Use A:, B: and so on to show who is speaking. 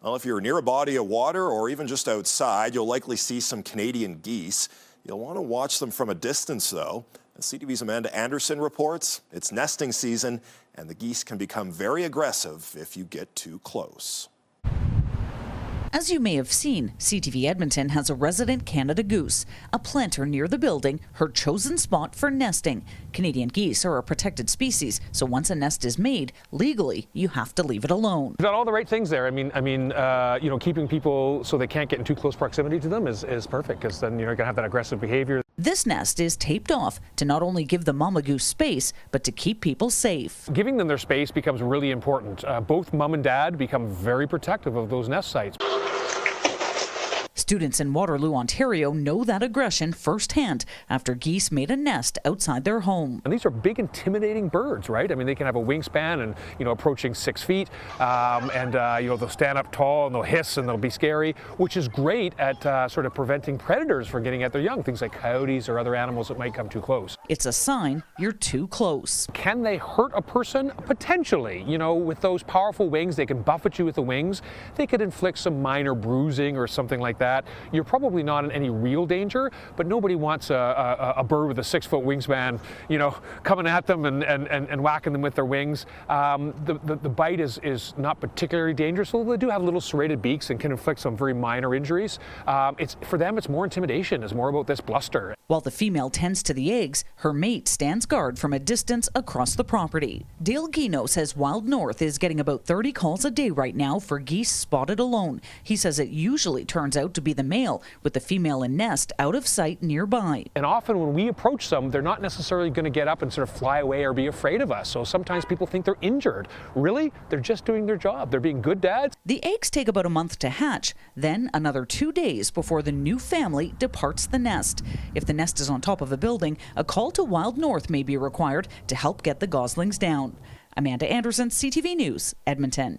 A: Well, if you're near a body of water or even just outside, you'll likely see some Canadian geese. You'll want to watch them from a distance, though. As CTV's Amanda Anderson reports, it's nesting season, and the geese can become very aggressive if you get too close.
B: As you may have seen, CTV Edmonton has a resident Canada goose, a planter near the building, her chosen spot for nesting. Canadian geese are a protected species, so once a nest is made, legally, you have to leave it alone.
C: You've got all the right things there. I mean, keeping people so they can't get in too close proximity to them is perfect, because then you're going to have that aggressive behavior.
B: This nest is taped off to not only give the mama goose space, but to keep people safe.
C: Giving them their space becomes really important. Both mom and dad become very protective of those nest sites.
B: Students in Waterloo, Ontario know that aggression firsthand after geese made a nest outside their home.
C: And these are big, intimidating birds, right? I mean, they can have a wingspan and, approaching 6 feet. They'll stand up tall and they'll hiss and they'll be scary, which is great at sort of preventing predators from getting at their young, things like coyotes or other animals that might come too close.
B: It's a sign you're too close.
C: Can they hurt a person? Potentially. With those powerful wings, they can buffet you with the wings. They could inflict some minor bruising or something like that. You're probably not in any real danger, but nobody wants a bird with a 6-foot wingspan, coming at them and whacking them with their wings. The bite is not particularly dangerous, although they do have little serrated beaks and can inflict some very minor injuries. For them, it's more intimidation. It's more about this bluster.
B: While the female tends to the eggs, her mate stands guard from a distance across the property. Dale Guino says Wild North is getting about 30 calls a day right now for geese spotted alone. He says it usually turns out to be the male, with the female in nest out of sight nearby.
C: And often when we approach them, they're not necessarily going to get up and sort of fly away or be afraid of us. So sometimes people think they're injured. Really, they're just doing their job. They're being good dads.
B: The eggs take about a month to hatch, then another 2 days before the new family departs the nest. If the nest is on top of a building, a call to Wild North may be required to help get the goslings down. Amanda Anderson, CTV News, Edmonton.